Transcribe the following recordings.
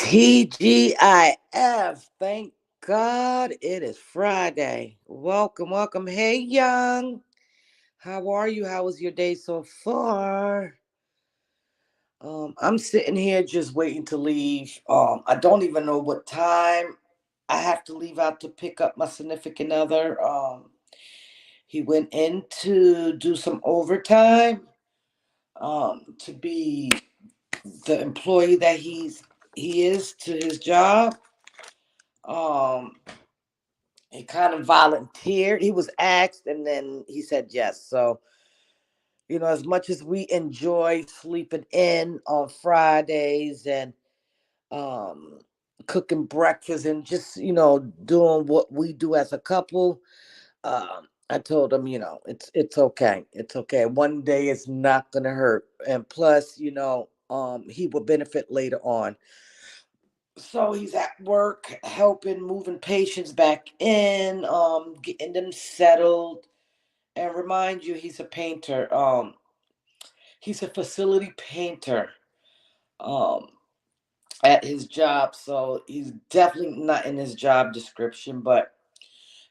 TGIF. Thank God it is Friday. Welcome, welcome. Hey, young. How are you? How was your day so far? I'm sitting here just waiting to leave. I don't even know what time I have to leave out to pick up my significant other. He went in to do some overtime. To be the employee that he is to his job. Um, he kind of volunteered. He was asked, and then he said yes. So, as much as we enjoy sleeping in on Fridays and um, cooking breakfast and just doing what we do as a couple, I told him, it's okay. It's okay. One day it's not gonna hurt, and plus, he will benefit later on. So he's at work helping moving patients back in, getting them settled. And remind you, he's a painter. He's a facility painter um, at his job. So he's definitely not in his job description, but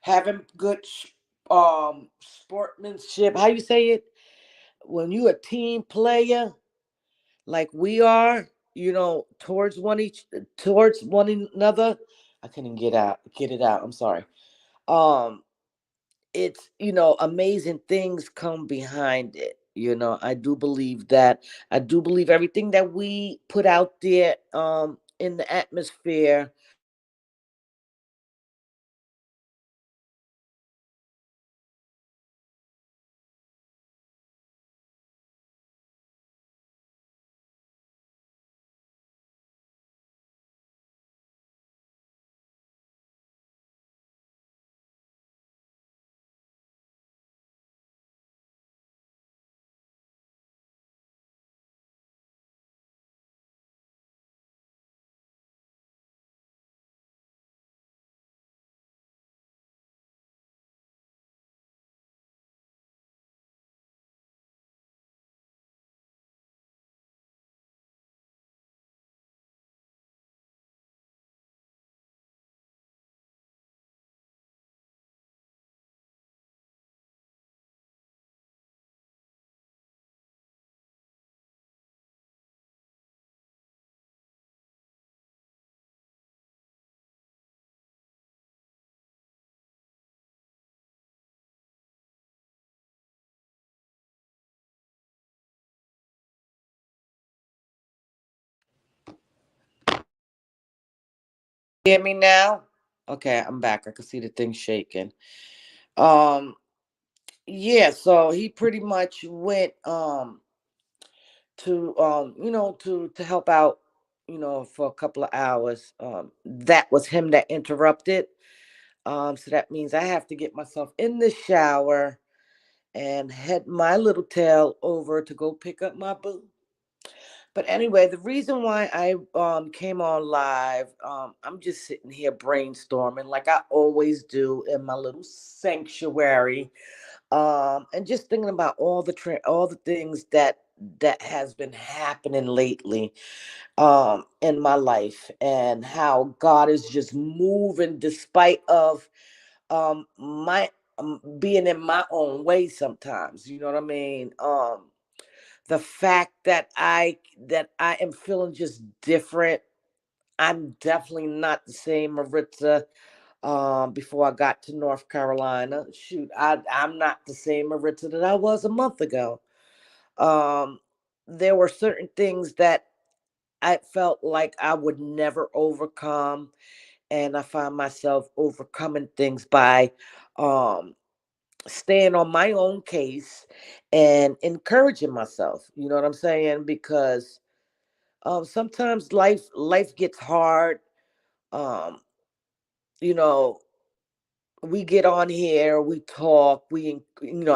having good sportsmanship. How you say it? When you a team player, like we are, towards one another. I couldn't get it out. I'm sorry. Um, it's amazing things come behind it. I do believe that. I do believe everything that we put out there in the atmosphere. Hear me now? Okay, I'm back. I can see the thing shaking. Um, yeah. So he pretty much went to to help out for a couple of hours. That was him that interrupted. So that means I have to get myself in the shower and head my little tail over to go pick up my boo. But anyway, the reason why I came on live, I'm just sitting here brainstorming like I always do in my little sanctuary, and just thinking about all the things that has been happening lately in my life, and how God is just moving despite of my being in my own way sometimes. You know what I mean? The fact that I am feeling just different. I'm definitely not the same Maritza before I got to North Carolina. Shoot, I'm not the same Maritza that I was a month ago. Um there were certain things that I felt like I would never overcome, and I find myself overcoming things by um staying on my own case and encouraging myself. You know what I'm saying? Because sometimes life gets hard. Um, you know, we get on here, we talk,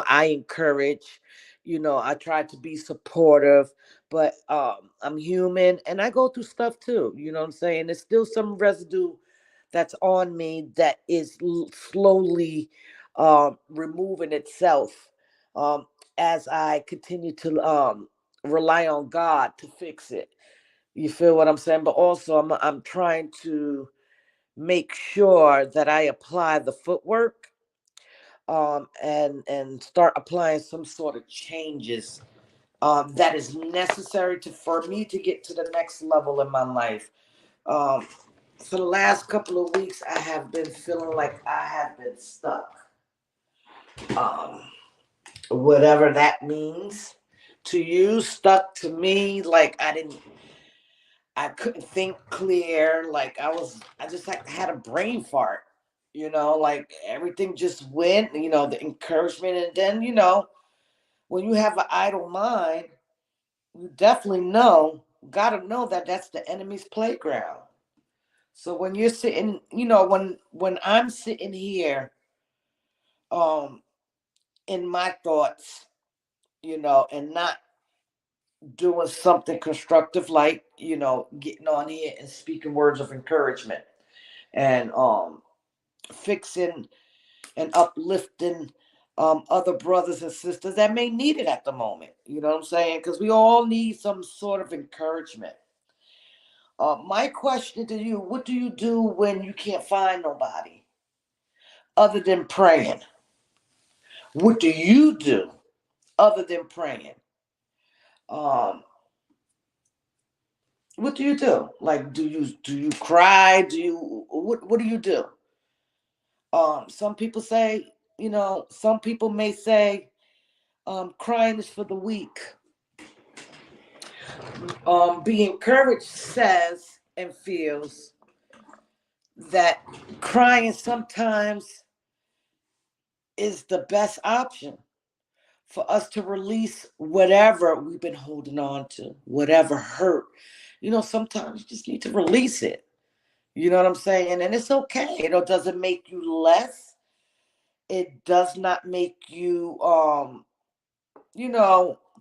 I encourage, I try to be supportive, but I'm human and I go through stuff too. You know what I'm saying? There's still some residue that's on me that is slowly removing itself um as I continue to rely on God to fix it. You feel what I'm saying? But also I'm trying to make sure that I apply the footwork, and start applying some sort of changes that is necessary to for me to get to the next level in my life. Um, for the last couple of weeks, I have been feeling like I have been stuck. Um, Whatever that means to you, stuck to me, like I couldn't think clear. Like I just like had a brain fart. Like everything just went. The encouragement, and then when you have an idle mind, you definitely gotta know that that's the enemy's playground. So when you're sitting, when I'm sitting here, um, in my thoughts, and not doing something constructive, like getting on here and speaking words of encouragement, and fixing and uplifting other brothers and sisters that may need it at the moment. You know what I'm saying? Because we all need some sort of encouragement. My question to you: what do you do when you can't find nobody other than praying? What do you do other than praying? Um, what do you do? Like, do you cry? What do you do? Some people say, some people may say, crying is for the weak. Be encouraged says and feels that crying sometimes is the best option for us to release whatever we've been holding on to, whatever hurt. Sometimes you just need to release it. You know what I'm saying? And it's okay. It doesn't make you less. It does not make you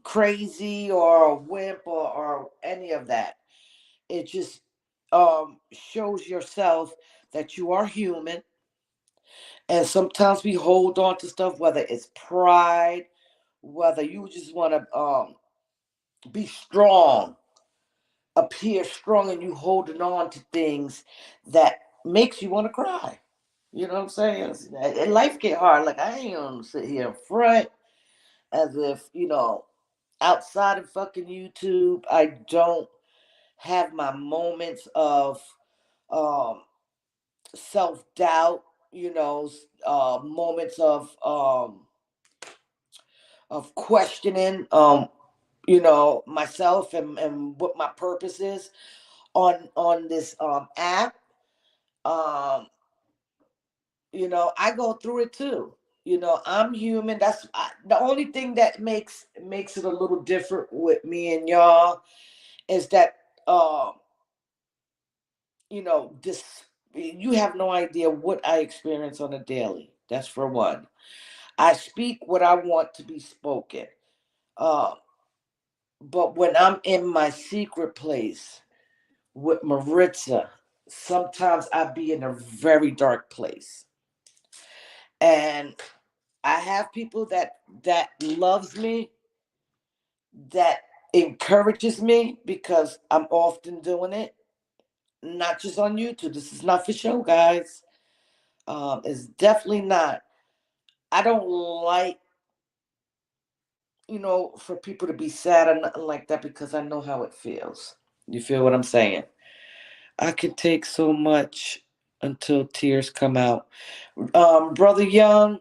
crazy or a wimp, or any of that. It just shows yourself that you are human. And sometimes we hold on to stuff, whether it's pride, whether you just want to be strong, appear strong, and you holding on to things that makes you want to cry. You know what I'm saying? And life get hard. Like, I ain't gonna sit here in front as if, outside of fucking YouTube, I don't have my moments of um self doubt, moments of questioning, myself, and what my purpose is on this app. Um, I go through it too. I'm human. The only thing that makes it a little different with me and y'all is that this you have no idea what I experience on a daily. That's for one. I speak what I want to be spoken. Uh, but when I'm in my secret place with Maritza, sometimes I be in a very dark place. And I have people that loves me, that encourages me, because I'm often doing it, not just on YouTube. This is not for show, guys. It's definitely not. I don't like, for people to be sad or nothing like that, because I know how it feels. You feel what I'm saying? I can take so much until tears come out. Brother Young,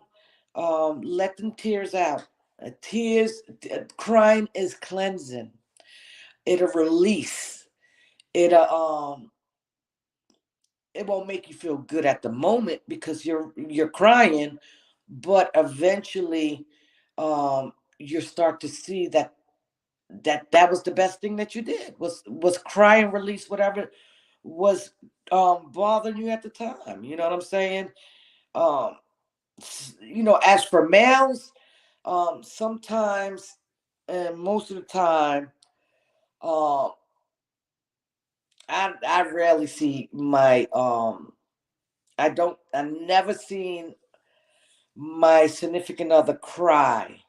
let them tears out. Crying is cleansing. It'll release. It'll it won't make you feel good at the moment because you're crying, but eventually, you start to see that was the best thing that you did, was cry and release whatever was bothering you at the time. You know what I'm saying? Um, as for males, sometimes, and most of the time, um, I rarely see my I never seen my significant other cry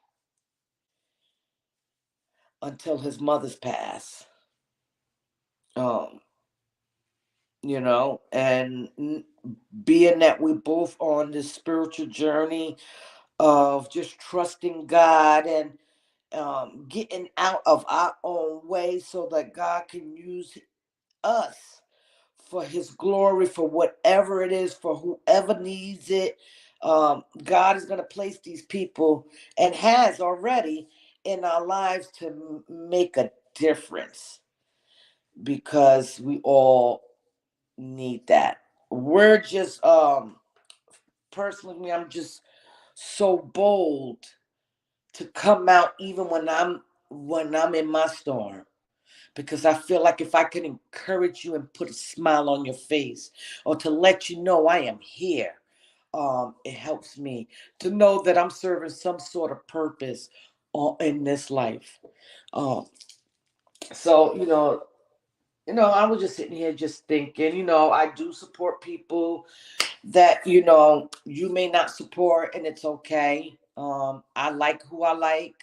until his mother's pass. Um, and being that we both on this spiritual journey of just trusting God and getting out of our own way so that God can use us for his glory, for whatever it is, for whoever needs it. God is going to place these people and has already in our lives to make a difference because we all need that. We're just personally, I'm just so bold to come out even when I'm in my storm, because I feel like if I can encourage you and put a smile on your face or to let you know I am here, it helps me to know that I'm serving some sort of purpose in this life. Um, so I was just sitting here just thinking, I do support people that you may not support, and it's okay. I like who I like,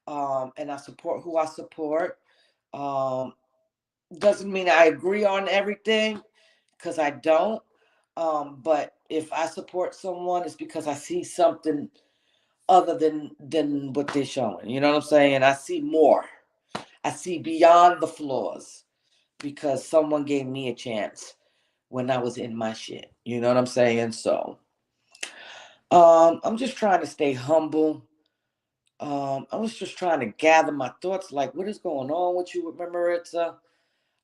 and I support who I support. Um, doesn't mean I agree on everything, because I don't. But if I support someone, it's because I see something other than what they're showing. You know what I'm saying? I see more. I see beyond the flaws because someone gave me a chance when I was in my shit. You know what I'm saying? So, I'm just trying to stay humble. I was just trying to gather my thoughts, like what is going on with you, with Maritza?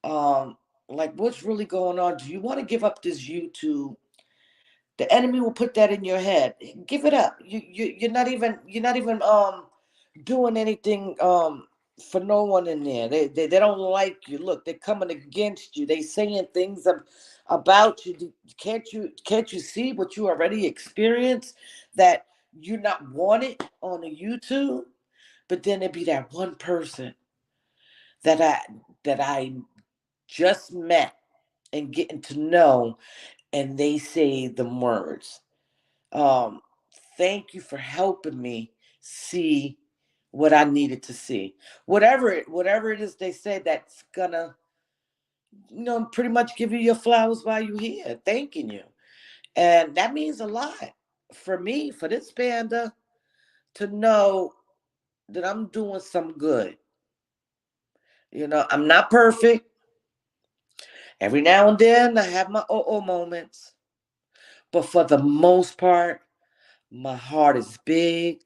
Um, like what's really going on? Do you want to give up this YouTube? The enemy will put that in your head. Give it up. You're not even doing anything for no one in there. They don't like you. Look, they're coming against you. They saying things about you. Can't you see what you already experienced, that you're not wanted on the YouTube? But then it be that one person that I just met and getting to know, and they say the words. Um, Thank you for helping me see what I needed to see. Whatever it is they say that's gonna, pretty much give you your flowers while you're here, thanking you. And that means a lot for me, for this panda, to know that I'm doing some good. I'm not perfect. Every now and then I have my moments. But for the most part, my heart is big.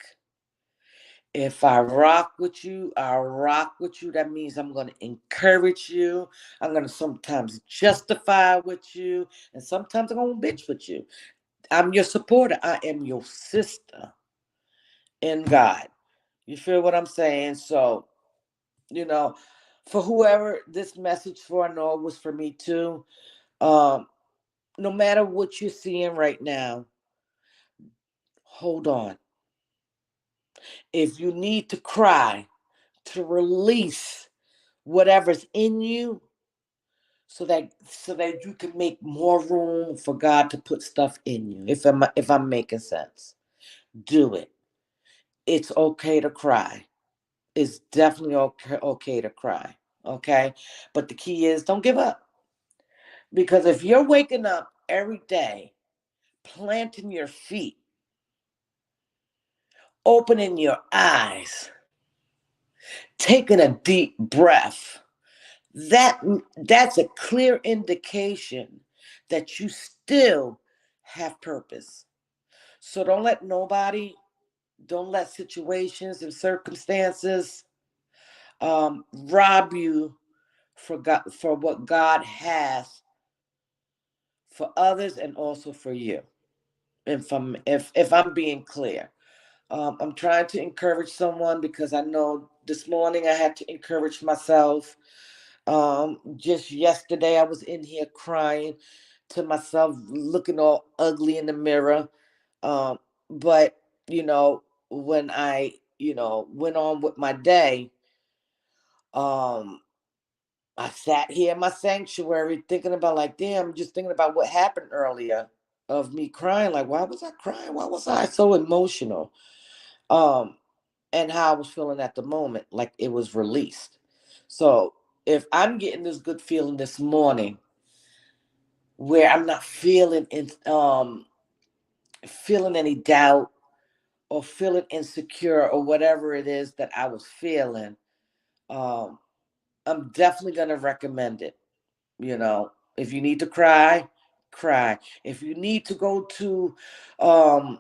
If I rock with you, I rock with you. That means I'm going to encourage you. I'm going to sometimes justify with you. And sometimes I'm going to bitch with you. I'm your supporter. I am your sister in God. You feel what I'm saying? So, you know, for whoever this message for, I know it was for me too. Um, no matter what you're seeing right now, hold on. If you need to cry to release whatever's in you, so that you can make more room for God to put stuff in you. If I'm making sense, do it. It's okay to cry. It's definitely okay to cry. Okay, but the key is don't give up, because if you're waking up every day, planting your feet, opening your eyes, taking a deep breath, that that's a clear indication that you still have purpose. So don't let situations and circumstances rob you for what God has for others and also for you. If I'm being clear, I'm trying to encourage someone because I know this morning I had to encourage myself. Just yesterday I was in here crying to myself, looking all ugly in the mirror. But when I went on with my day, um, I sat here in my sanctuary thinking about, like, damn, just thinking about what happened earlier of me crying. Like, why was I crying? Why was I so emotional? Um, and how I was feeling at the moment, like it was released. So if I'm getting this good feeling this morning where I'm not feeling any doubt or feeling insecure or whatever it is that I was feeling, um, I'm definitely gonna recommend it. You know, if you need to cry, cry. If you need to go to um,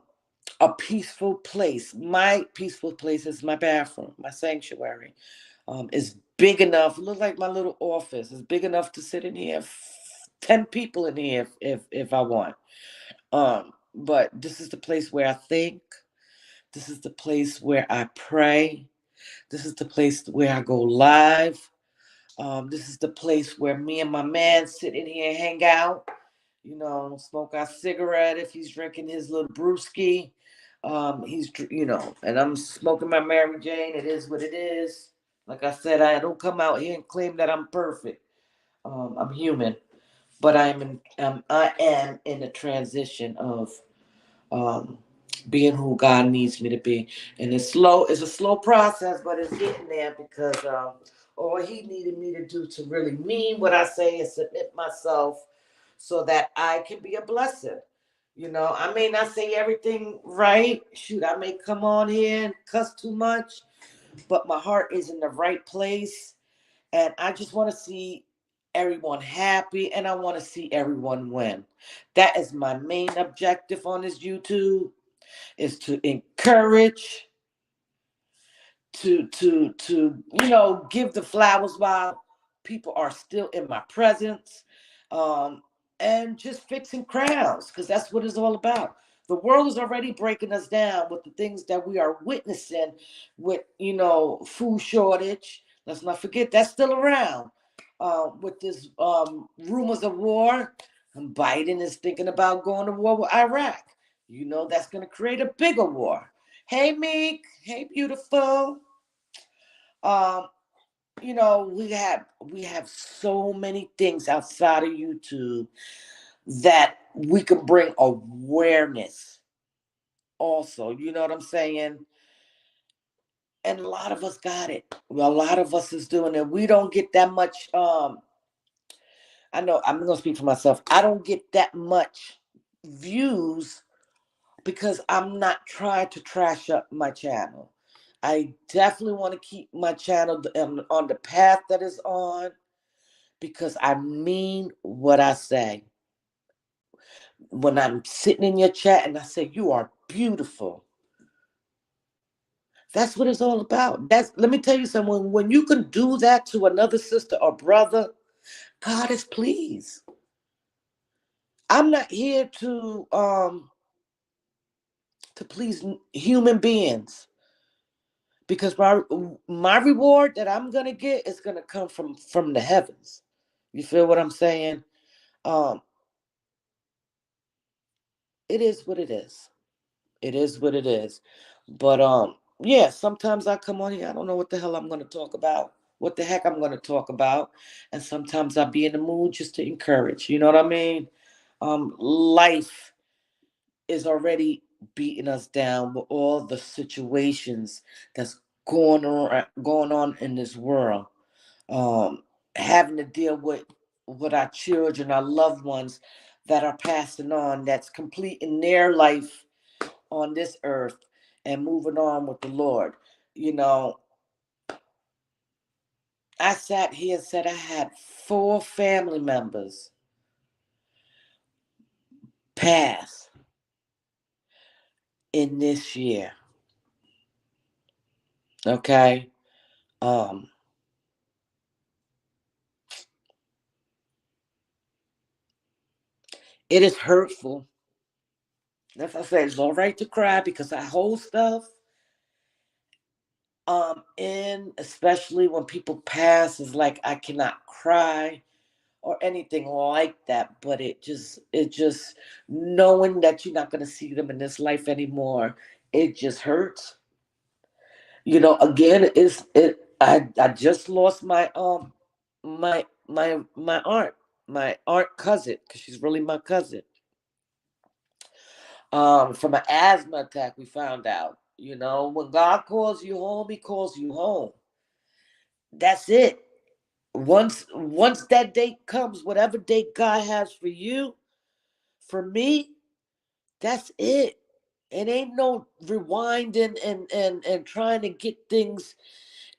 a peaceful place, my peaceful place is my bathroom, my sanctuary. It's big enough. Look like my little office. It's big enough to sit in here. 10 people in here if I want. But this is the place where I think. This is the place where I pray. This is the place where I go live. This is the place where me and my man sit in here and hang out. You know, smoke our cigarette if he's drinking his little brewski. And I'm smoking my Mary Jane. It is what it is. Like I said, I don't come out here and claim that I'm perfect. I'm human, but I am in the transition of um, being who God needs me to be. And it's slow. It's a slow process, but it's getting there because all He needed me to do to really mean what I say is submit myself so that I can be a blessing. You know, I may not say everything right. Shoot, I may come on here and cuss too much, but my heart is in the right place. And I just want to see everyone happy and I want to see everyone win. That is my main objective on this YouTube, is to encourage, to give the flowers while people are still in my presence, um and just fixing crowds, because that's what it's all about. The world is already breaking us down with the things that we are witnessing with, food shortage. Let's not forget that's still around. With this rumors of war, and Biden is thinking about going to war with Iraq. That's going to create a bigger war. Hey, Meek. Hey, beautiful. Um, we have so many things outside of YouTube that we can bring awareness. Also, you know what I'm saying? And a lot of us got it. Well, a lot of us is doing it. We don't get that much. I know I'm gonna speak for myself. I don't get that much views because I'm not trying to trash up my channel. I definitely want to keep my channel on the path that is on, because I mean what I say. When I'm sitting in your chat and I say, you are beautiful, that's what it's all about. Let me tell you something. When you can do that to another sister or brother, God is pleased. I'm not here to please human beings, because my reward that I'm gonna get is gonna come from the heavens. You feel what I'm saying? Um, it is what it is. It is what it is. But yeah, sometimes I come on here, I don't know what the hell I'm gonna talk about, what the heck I'm gonna talk about. And sometimes I be in the mood just to encourage. You know what I mean? Life is already beating us down with all the situations that's going on in this world. Having to deal with our children, our loved ones that are passing on, that's completing their life on this earth and moving on with the Lord. You know, I sat here and said I had 4 family members pass in this year. Okay. Um, it is hurtful. As I said, it's all right to cry because I hold stuff. And especially when people pass, it's like I cannot cry or anything like that. But it just knowing that you're not gonna see them in this life anymore, it just hurts. Again, I just lost my aunt cousin, because she's really my cousin. From an asthma attack, we found out. When God calls you home, He calls you home. That's it. Once that date comes, whatever date God has for you, for me, that's it. It ain't no rewinding and trying to get things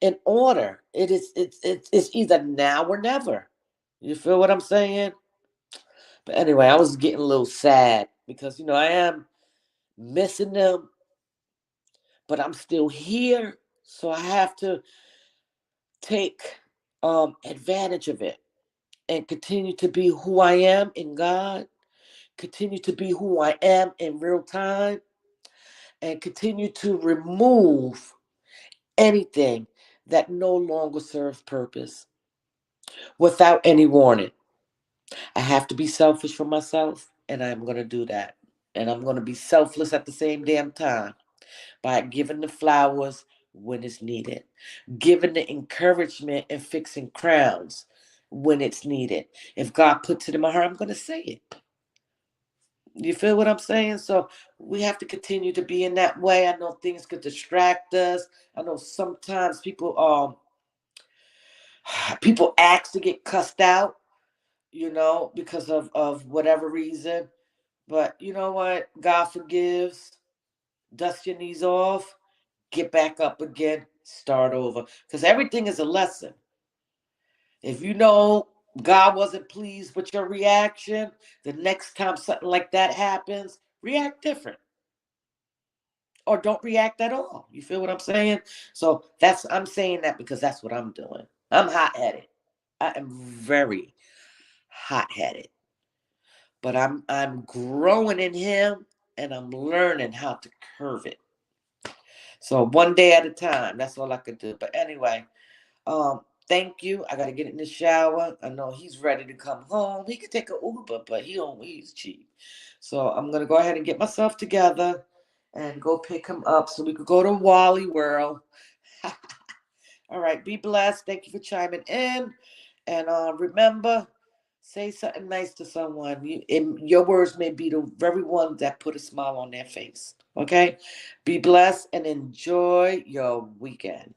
in order. It's either now or never. You feel what I'm saying? But anyway, I was getting a little sad because I am missing them, but I'm still here, so I have to take advantage of it and continue to be who I am in God, continue to be who I am in real time, and continue to remove anything that no longer serves purpose without any warning. I have to be selfish for myself, and I'm going to do that. And I'm going to be selfless at the same damn time by giving the flowers when it's needed, giving the encouragement and fixing crowns when it's needed. If God puts it in my heart, I'm going to say it. You feel what I'm saying? So we have to continue to be in that way. I know things could distract us. I know sometimes people ask to get cussed out, because of whatever reason. But you know what? God forgives. Dust your knees off. Get back up again. Start over. Because everything is a lesson. If you know God wasn't pleased with your reaction, the next time something like that happens, react different. Or don't react at all. You feel what I'm saying? So I'm saying that because that's what I'm doing. I'm hot headed. I am very hot headed. But I'm growing in him and I'm learning how to curve it. So one day at a time. That's all I could do. But anyway, thank you. I gotta get in the shower. I know he's ready to come home. He could take an Uber, but he's cheap. So I'm gonna go ahead and get myself together and go pick him up so we could go to Wally World. All right, be blessed. Thank you for chiming in. And remember, say something nice to someone. Your words may be the very ones that put a smile on their face. Okay? Be blessed and enjoy your weekend.